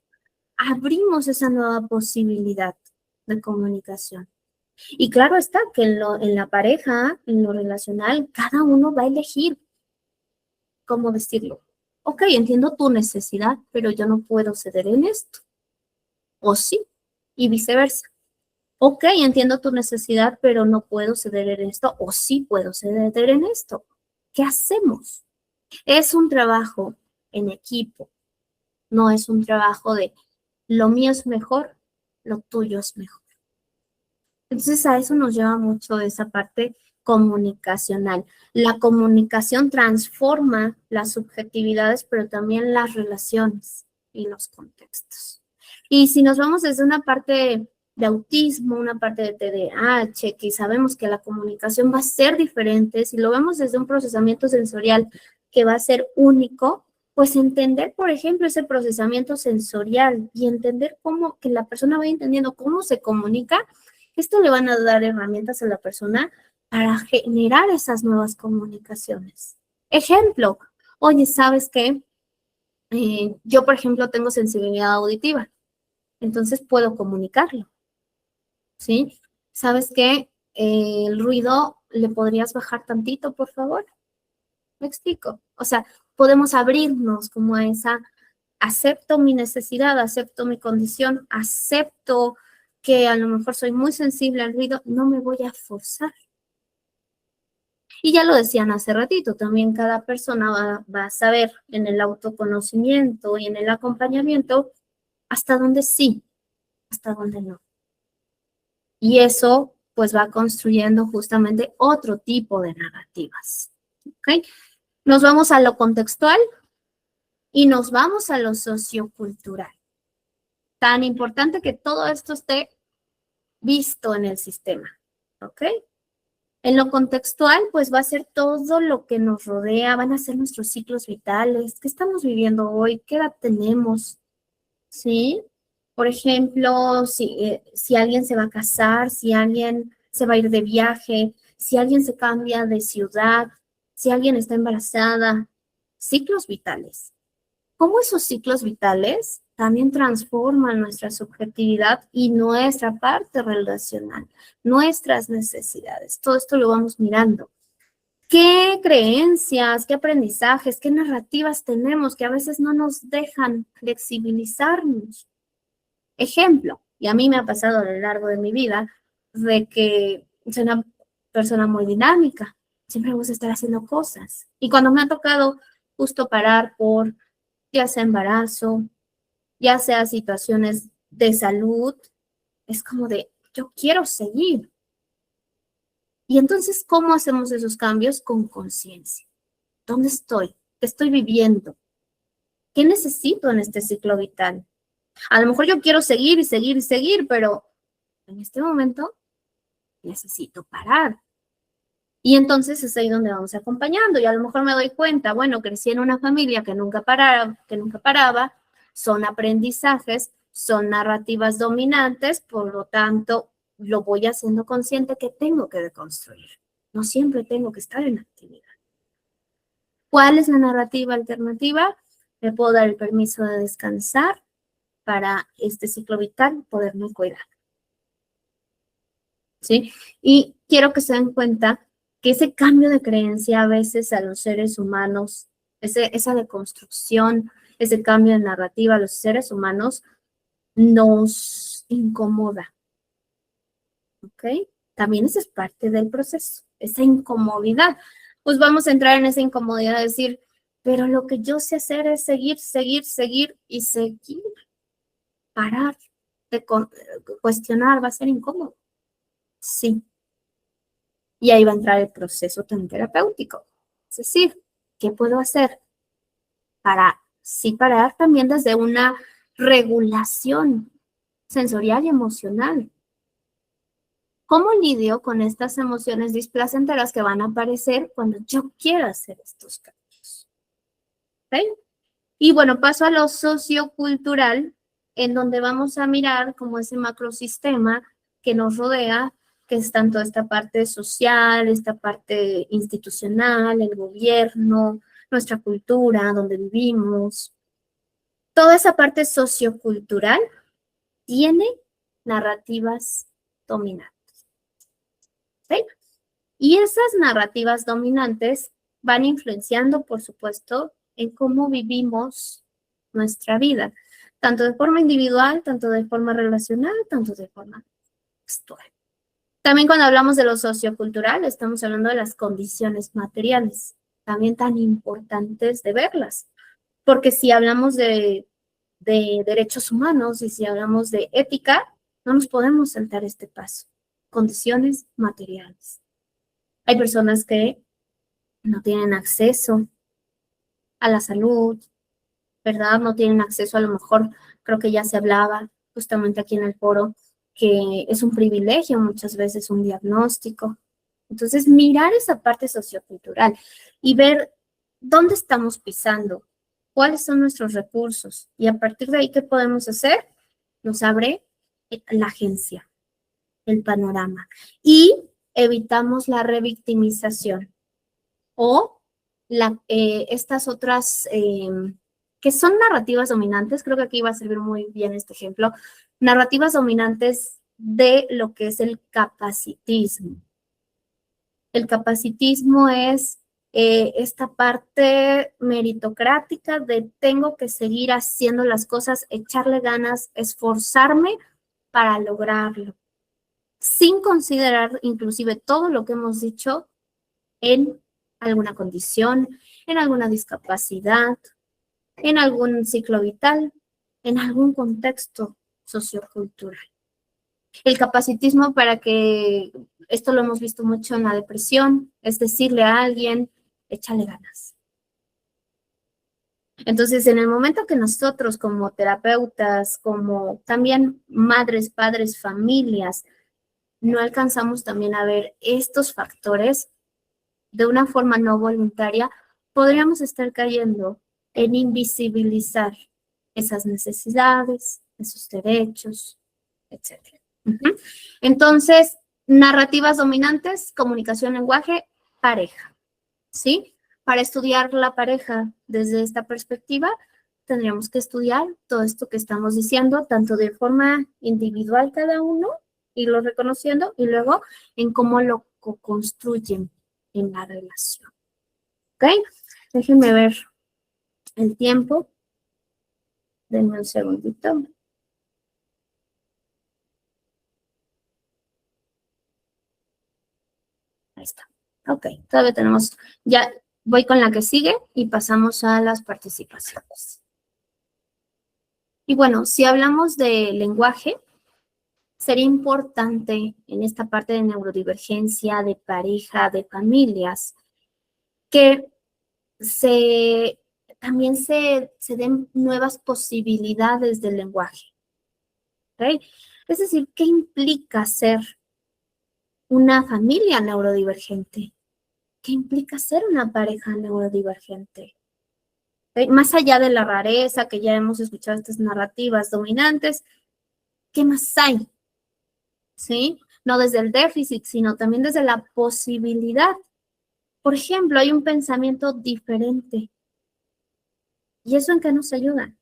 S2: abrimos esa nueva posibilidad de comunicación. Y claro está que en la pareja, en lo relacional, cada uno va a elegir cómo decirlo. Ok, entiendo tu necesidad, pero yo no puedo ceder en esto. O sí, y viceversa. Ok, entiendo tu necesidad, pero no puedo ceder en esto, o sí puedo ceder en esto. ¿Qué hacemos? Es un trabajo en equipo, no es un trabajo de lo mío es mejor, lo tuyo es mejor. Entonces a eso nos lleva mucho esa parte comunicacional. La comunicación transforma las subjetividades, pero también las relaciones y los contextos. Y si nos vamos desde una parte de autismo, una parte de TDAH, que sabemos que la comunicación va a ser diferente, si lo vemos desde un procesamiento sensorial que va a ser único, pues entender, por ejemplo, ese procesamiento sensorial y entender cómo que la persona vaya entendiendo cómo se comunica, esto le van a dar herramientas a la persona para generar esas nuevas comunicaciones. Ejemplo, oye, ¿sabes qué? Yo, por ejemplo, tengo sensibilidad auditiva, entonces puedo comunicarlo, ¿sí? ¿Sabes qué? El ruido, ¿le podrías bajar tantito, por favor? ¿Me explico? O sea, podemos abrirnos como a esa, acepto mi necesidad, acepto mi condición, acepto que a lo mejor soy muy sensible al ruido, no me voy a forzar. Y ya lo decían hace ratito, también cada persona va a saber en el autoconocimiento y en el acompañamiento hasta dónde sí, hasta dónde no. Y eso pues va construyendo justamente otro tipo de narrativas. ¿Ok? Nos vamos a lo contextual y nos vamos a lo sociocultural. Tan importante que todo esto esté visto en el sistema. ¿Ok? En lo contextual, pues va a ser todo lo que nos rodea, van a ser nuestros ciclos vitales, qué estamos viviendo hoy, qué edad tenemos, ¿sí? Por ejemplo, si alguien se va a casar, si alguien se va a ir de viaje, si alguien se cambia de ciudad, si alguien está embarazada, ciclos vitales. ¿Cómo esos ciclos vitales también transforman nuestra subjetividad y nuestra parte relacional, nuestras necesidades? Todo esto lo vamos mirando. ¿Qué creencias, qué aprendizajes, qué narrativas tenemos que a veces no nos dejan flexibilizarnos? Ejemplo, y a mí me ha pasado a lo largo de mi vida, de que soy una persona muy dinámica, siempre me gusta estar haciendo cosas. Y cuando me ha tocado justo parar por ya sea embarazo, ya sea situaciones de salud, es como de, yo quiero seguir. Y entonces, ¿cómo hacemos esos cambios? Con conciencia. ¿Dónde estoy? ¿Qué estoy viviendo? ¿Qué necesito en este ciclo vital? A lo mejor yo quiero seguir y seguir y seguir, pero en este momento necesito parar. Y entonces es ahí donde vamos acompañando. Y a lo mejor me doy cuenta, bueno, crecí en una familia que nunca paraba, son aprendizajes, son narrativas dominantes, por lo tanto, lo voy haciendo consciente que tengo que deconstruir. No siempre tengo que estar en actividad. ¿Cuál es la narrativa alternativa? Me puedo dar el permiso de descansar para este ciclo vital, poderme cuidar. ¿Sí? Y quiero que se den cuenta que ese cambio de creencia a veces a los seres humanos, esa deconstrucción, ese cambio de narrativa a los seres humanos nos incomoda, ¿ok? También esa es parte del proceso, esa incomodidad. Pues vamos a entrar en esa incomodidad de decir, pero lo que yo sé hacer es seguir, seguir, seguir y seguir, parar, de cuestionar, va a ser incómodo. Sí, Y ahí va a entrar el proceso también terapéutico. Es decir, ¿qué puedo hacer para sí parar también desde una regulación sensorial y emocional? ¿Cómo lidio con estas emociones displacenteras que van a aparecer cuando yo quiera hacer estos cambios? ¿Ok? Y bueno, paso a lo sociocultural, en donde vamos a mirar como ese macrosistema que nos rodea, que es tanto esta parte social, esta parte institucional, el gobierno, nuestra cultura, donde vivimos. Toda esa parte sociocultural tiene narrativas dominantes. ¿Sí? Y esas narrativas dominantes van influenciando, por supuesto, en cómo vivimos nuestra vida, tanto de forma individual, tanto de forma relacional, tanto de forma textual. También cuando hablamos de lo sociocultural, estamos hablando de las condiciones materiales, también tan importantes de verlas, porque si hablamos de derechos humanos y si hablamos de ética, no nos podemos saltar este paso. Condiciones materiales. Hay personas que no tienen acceso a la salud, ¿verdad? No tienen acceso, a lo mejor, creo que ya se hablaba justamente aquí en el foro, que es un privilegio muchas veces un diagnóstico. Entonces, mirar esa parte sociocultural y ver dónde estamos pisando, cuáles son nuestros recursos y a partir de ahí, ¿qué podemos hacer? Nos abre la agencia, el panorama y evitamos la revictimización o estas otras que son narrativas dominantes, creo que aquí va a servir muy bien este ejemplo, narrativas dominantes de lo que es el capacitismo. El capacitismo es esta parte meritocrática de tengo que seguir haciendo las cosas, echarle ganas, esforzarme para lograrlo, sin considerar inclusive todo lo que hemos dicho en alguna condición, en alguna discapacidad, en algún ciclo vital, en algún contexto sociocultural. El capacitismo, para que esto lo hemos visto mucho en la depresión, es decirle a alguien, échale ganas. Entonces, en el momento que nosotros como terapeutas, como también madres, padres, familias, no alcanzamos también a ver estos factores de una forma no voluntaria, podríamos estar cayendo en invisibilizar esas necesidades, esos derechos, etc. Entonces, narrativas dominantes, comunicación, lenguaje, pareja, ¿sí? Para estudiar la pareja desde esta perspectiva, tendríamos que estudiar todo esto que estamos diciendo, tanto de forma individual cada uno, irlo reconociendo, y luego en cómo lo construyen en la relación. ¿Ok? Déjenme ver el tiempo. Denme un segundito. Ahí está. Ok, todavía tenemos, ya voy con la que sigue y pasamos a las participaciones. Y bueno, si hablamos de lenguaje, sería importante en esta parte de neurodivergencia, de pareja, de familias, que también se den nuevas posibilidades del lenguaje. ¿Okay? Es decir, ¿qué implica ser una familia neurodivergente? ¿Qué implica ser una pareja neurodivergente? ¿Okay? Más allá de la rareza que ya hemos escuchado estas narrativas dominantes, ¿qué más hay? ¿Sí? No desde el déficit, sino también desde la posibilidad. Por ejemplo, hay un pensamiento diferente. ¿Y eso en qué nos ayuda?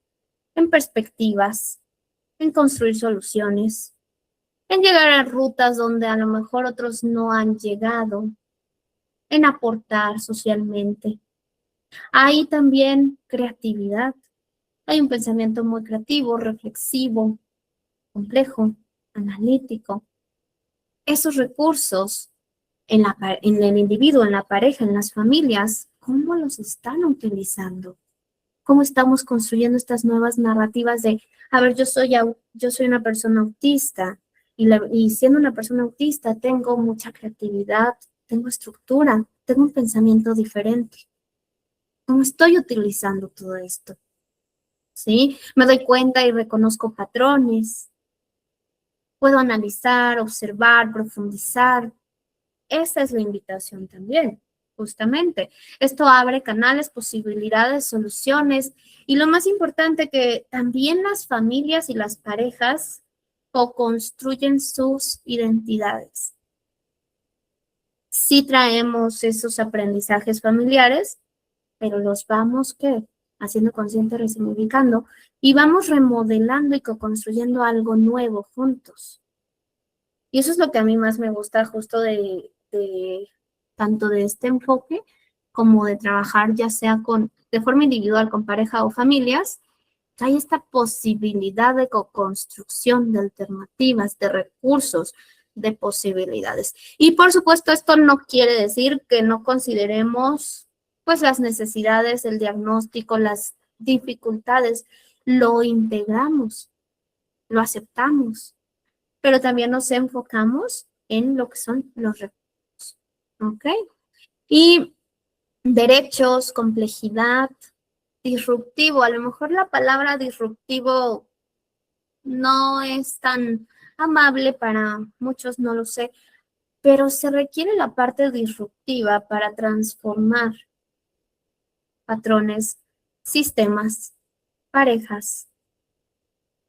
S2: En perspectivas, en construir soluciones, en llegar a rutas donde a lo mejor otros no han llegado, en aportar socialmente. Hay también creatividad. Hay un pensamiento muy creativo, reflexivo, complejo, analítico. Esos recursos en el individuo, en la pareja, en las familias, ¿cómo los están utilizando? ¿Cómo estamos construyendo estas nuevas narrativas de, a ver, yo soy una persona autista y siendo una persona autista tengo mucha creatividad, tengo estructura, tengo un pensamiento diferente. ¿Cómo estoy utilizando todo esto? ¿Sí? Me doy cuenta y reconozco patrones. Puedo analizar, observar, profundizar. Esa es la invitación también, justamente. Esto abre canales, posibilidades, soluciones y lo más importante que también las familias y las parejas co-construyen sus identidades. Sí traemos esos aprendizajes familiares, pero los vamos, ¿qué? Haciendo consciente, resignificando y vamos remodelando y co-construyendo algo nuevo juntos. Y eso es lo que a mí más me gusta justo de tanto de este enfoque como de trabajar ya sea de forma individual con pareja o familias, que hay esta posibilidad de co-construcción de alternativas, de recursos, de posibilidades. Y por supuesto, esto no quiere decir que no consideremos pues las necesidades, el diagnóstico, las dificultades, lo integramos, lo aceptamos, pero también nos enfocamos en lo que son los recursos, ¿ok? Y derechos, complejidad, disruptivo. A lo mejor la palabra disruptivo no es tan amable para muchos, no lo sé, pero se requiere la parte disruptiva para transformar patrones, sistemas, parejas,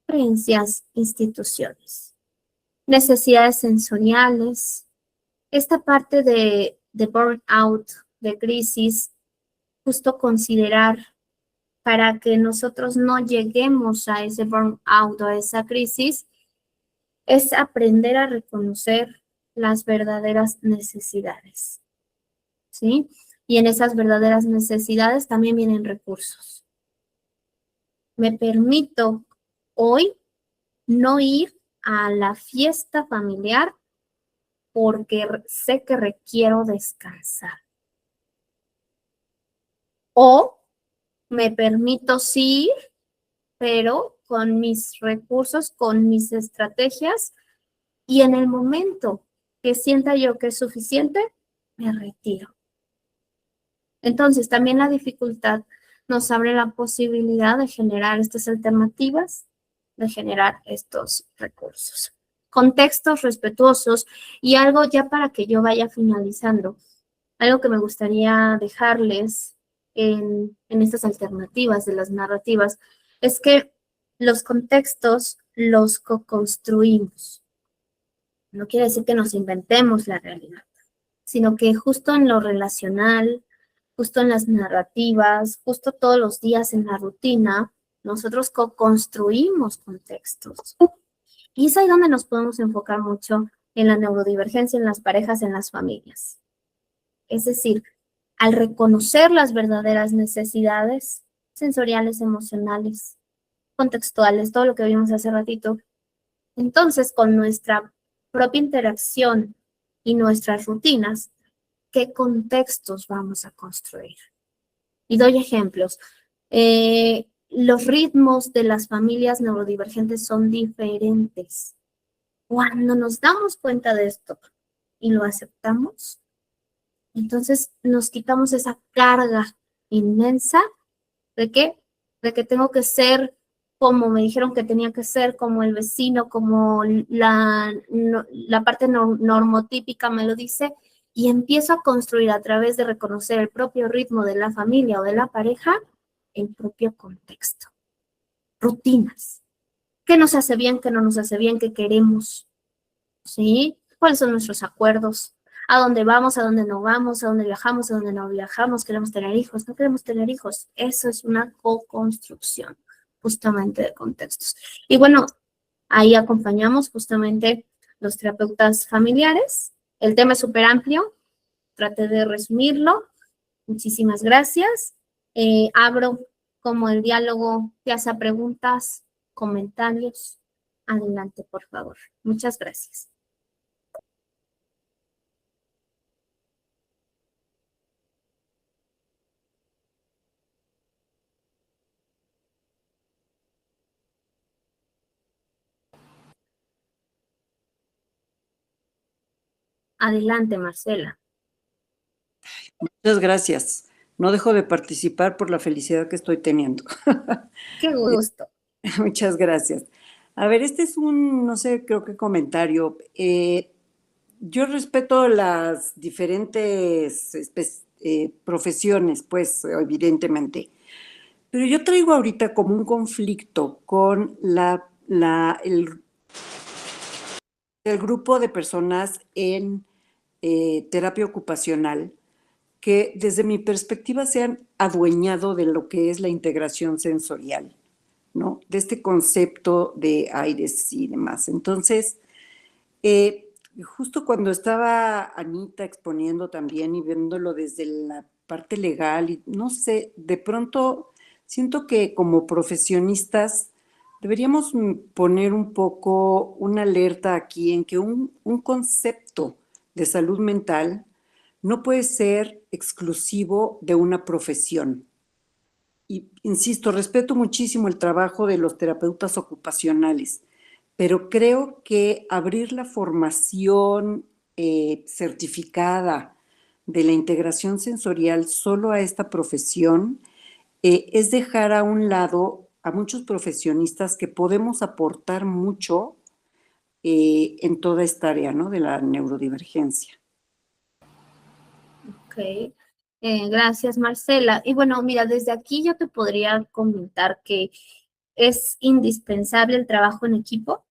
S2: creencias, instituciones, necesidades sensoriales. Esta parte de burnout, de crisis, justo considerar para que nosotros no lleguemos a ese burnout o a esa crisis, es aprender a reconocer las verdaderas necesidades, ¿sí? Y en esas verdaderas necesidades también vienen recursos. Me permito hoy no ir a la fiesta familiar porque sé que requiero descansar. O me permito sí ir, pero con mis recursos, con mis estrategias, y en el momento que sienta yo que es suficiente, me retiro. Entonces, también la dificultad nos abre la posibilidad de generar estas alternativas, de generar estos recursos. Contextos respetuosos y algo ya para que yo vaya finalizando, algo que me gustaría dejarles en estas alternativas de las narrativas, es que los contextos los co-construimos. No quiere decir que nos inventemos la realidad, sino que justo en lo relacional, justo en las narrativas, justo todos los días en la rutina, nosotros co-construimos contextos. Y es ahí donde nos podemos enfocar mucho en la neurodivergencia, en las parejas, en las familias. Es decir, al reconocer las verdaderas necesidades sensoriales, emocionales, contextuales, todo lo que vimos hace ratito, entonces con nuestra propia interacción y nuestras rutinas, ¿qué contextos vamos a construir? Y doy ejemplos. Los ritmos de las familias neurodivergentes son diferentes. Cuando nos damos cuenta de esto y lo aceptamos, entonces nos quitamos esa carga inmensa de que, de que tengo que ser como me dijeron que tenía que ser, como el vecino, como la parte normotípica me lo dice, y empiezo a construir a través de reconocer el propio ritmo de la familia o de la pareja, el propio contexto. Rutinas. ¿Qué nos hace bien, qué no nos hace bien, qué queremos? ¿Sí? ¿Cuáles son nuestros acuerdos? ¿A dónde vamos, a dónde no vamos, a dónde viajamos, a dónde no viajamos? ¿Queremos tener hijos? ¿No queremos tener hijos? Eso es una co-construcción justamente de contextos. Y bueno, ahí acompañamos justamente los terapeutas familiares. El tema es súper amplio, traté de resumirlo. Muchísimas gracias. Abro como el diálogo, te hace preguntas, comentarios. Adelante, por favor. Muchas gracias. Adelante, Marcela.
S3: Muchas gracias. No dejo de participar por la felicidad que estoy teniendo.
S2: Qué gusto.
S3: Muchas gracias. A ver, este es un, no sé, creo que comentario. Yo respeto las diferentes profesiones, pues, evidentemente, pero yo traigo ahorita como un conflicto con el grupo de personas en terapia ocupacional que desde mi perspectiva se han adueñado de lo que es la integración sensorial, ¿no? De este concepto de aires y demás. Entonces, justo cuando estaba Anita exponiendo también y viéndolo desde la parte legal, y no sé, de pronto siento que como profesionistas deberíamos poner un poco una alerta aquí en que un concepto de salud mental no puede ser exclusivo de una profesión. Y insisto, respeto muchísimo el trabajo de los terapeutas ocupacionales, pero creo que abrir la formación certificada de la integración sensorial solo a esta profesión es dejar a un lado a muchos profesionistas que podemos aportar mucho en toda esta área, ¿no? De la neurodivergencia.
S2: Ok. Gracias, Marcela. Y bueno, mira, desde aquí yo te podría comentar que es indispensable el trabajo en equipo,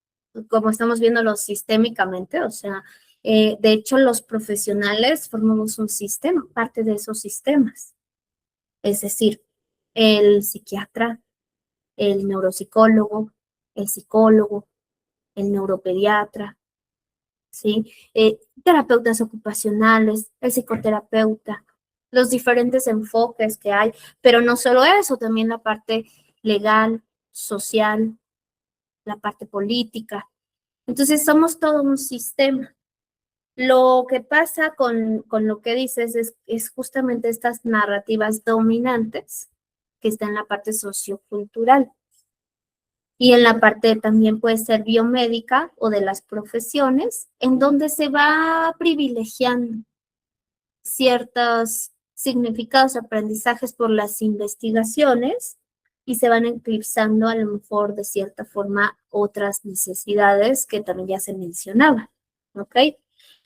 S2: como estamos viéndolo sistémicamente, o sea, de hecho los profesionales formamos un sistema, parte de esos sistemas, es decir, el psiquiatra, el neuropsicólogo, el psicólogo, el neuropediatra, ¿sí? Terapeutas ocupacionales, el psicoterapeuta, los diferentes enfoques que hay, pero no solo eso, también la parte legal, social, la parte política. Entonces somos todo un sistema. Lo que pasa con lo que dices es justamente estas narrativas dominantes que están en la parte sociocultural. Y en la parte también puede ser biomédica o de las profesiones, en donde se va privilegiando ciertos significados, aprendizajes por las investigaciones y se van eclipsando a lo mejor de cierta forma otras necesidades que también ya se mencionaban, ¿ok?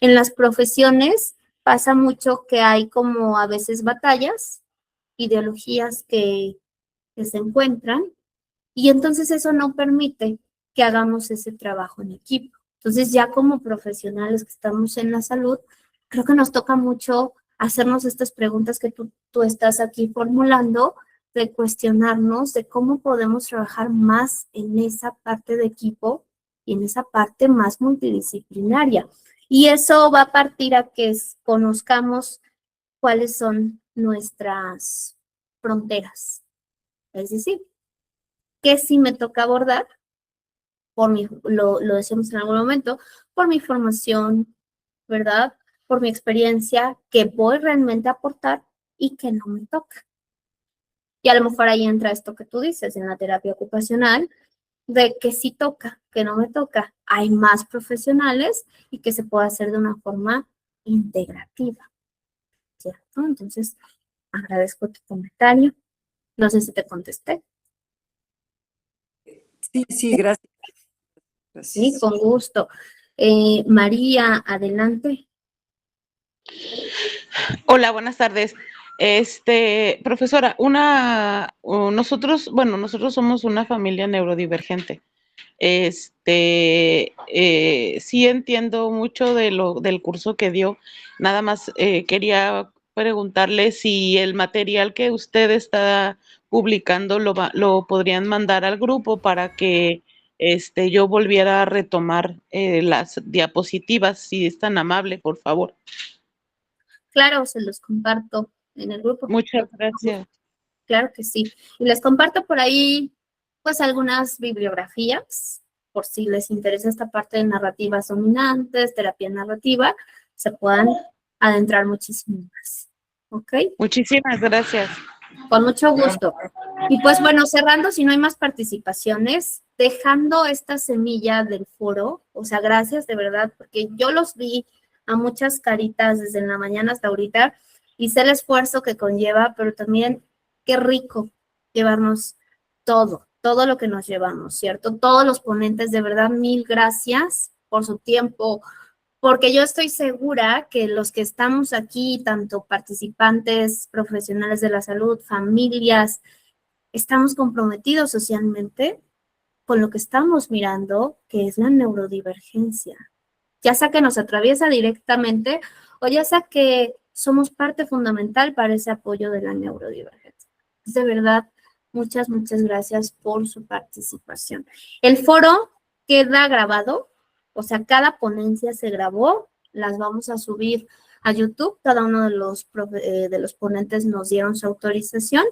S2: En las profesiones pasa mucho que hay como a veces batallas, ideologías que se encuentran y entonces eso no permite que hagamos ese trabajo en equipo. Entonces ya como profesionales que estamos en la salud, creo que nos toca mucho hacernos estas preguntas que tú estás aquí formulando, de cuestionarnos de cómo podemos trabajar más en esa parte de equipo y en esa parte más multidisciplinaria. Y eso va a partir a que conozcamos cuáles son nuestras fronteras. Es decir, que sí me toca abordar, lo decíamos en algún momento, por mi formación, ¿verdad? Por mi experiencia, que voy realmente a aportar y que no me toca. Y a lo mejor ahí entra esto que tú dices en la terapia ocupacional, de que sí toca, que no me toca. Hay más profesionales y que se puede hacer de una forma integrativa, ¿cierto? Entonces, agradezco tu comentario. No sé si te contesté.
S3: Sí, gracias.
S2: Sí, con gusto. María, adelante.
S4: Hola, buenas tardes. Profesora, nosotros somos una familia neurodivergente. Sí entiendo mucho del curso que dio. Nada más quería preguntarle si el material que usted está publicando lo podrían mandar al grupo para que yo volviera a retomar las diapositivas, si es tan amable, por favor.
S2: Claro, se los comparto en el grupo.
S4: Muchas gracias.
S2: Claro que sí. Y les comparto por ahí, pues, algunas bibliografías, por si les interesa esta parte de narrativas dominantes, terapia narrativa, se puedan adentrar muchísimo más. ¿Ok?
S4: Muchísimas gracias.
S2: Con mucho gusto. Y pues bueno, cerrando, si no hay más participaciones, dejando esta semilla del foro, o sea, gracias de verdad, porque yo los vi a muchas caritas desde la mañana hasta ahorita, y sé el esfuerzo que conlleva, pero también qué rico llevarnos todo lo que nos llevamos, ¿cierto? Todos los ponentes, de verdad, mil gracias por su tiempo, porque yo estoy segura que los que estamos aquí, tanto participantes, profesionales de la salud, familias, estamos comprometidos socialmente con lo que estamos mirando, que es la neurodivergencia. Ya sea que nos atraviesa directamente o ya sea que somos parte fundamental para ese apoyo de la neurodivergencia. De verdad, muchas gracias por su participación. El foro queda grabado, o sea, cada ponencia se grabó, las vamos a subir a YouTube, cada uno de los ponentes nos dieron su autorización.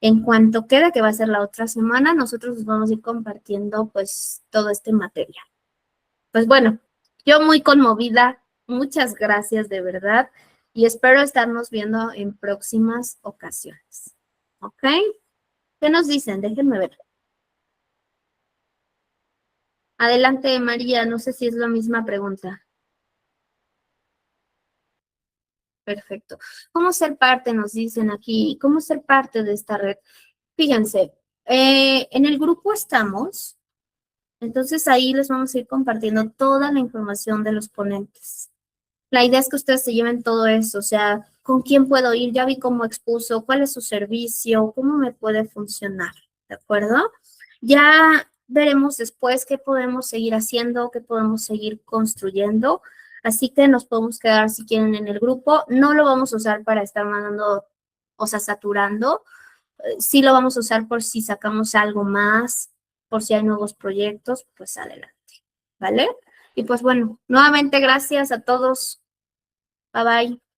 S2: En cuanto quede, que va a ser la otra semana, nosotros les vamos a ir compartiendo pues todo este material. Pues bueno, yo muy conmovida, muchas gracias de verdad y espero estarnos viendo en próximas ocasiones. ¿Ok? ¿Qué nos dicen? Déjenme ver. Adelante, María, no sé si es la misma pregunta. Perfecto. ¿Cómo ser parte? Nos dicen aquí. ¿Cómo ser parte de esta red? Fíjense, en el grupo estamos, entonces ahí les vamos a ir compartiendo toda la información de los ponentes. La idea es que ustedes se lleven todo eso, o sea, ¿con quién puedo ir? Ya vi cómo expuso, cuál es su servicio, cómo me puede funcionar, ¿de acuerdo? Ya veremos después qué podemos seguir haciendo, qué podemos seguir construyendo, así que nos podemos quedar si quieren en el grupo. No lo vamos a usar para estar mandando, o sea, saturando, sí lo vamos a usar por si sacamos algo más, por si hay nuevos proyectos, pues adelante, ¿vale? Y pues bueno, nuevamente gracias a todos. Bye bye.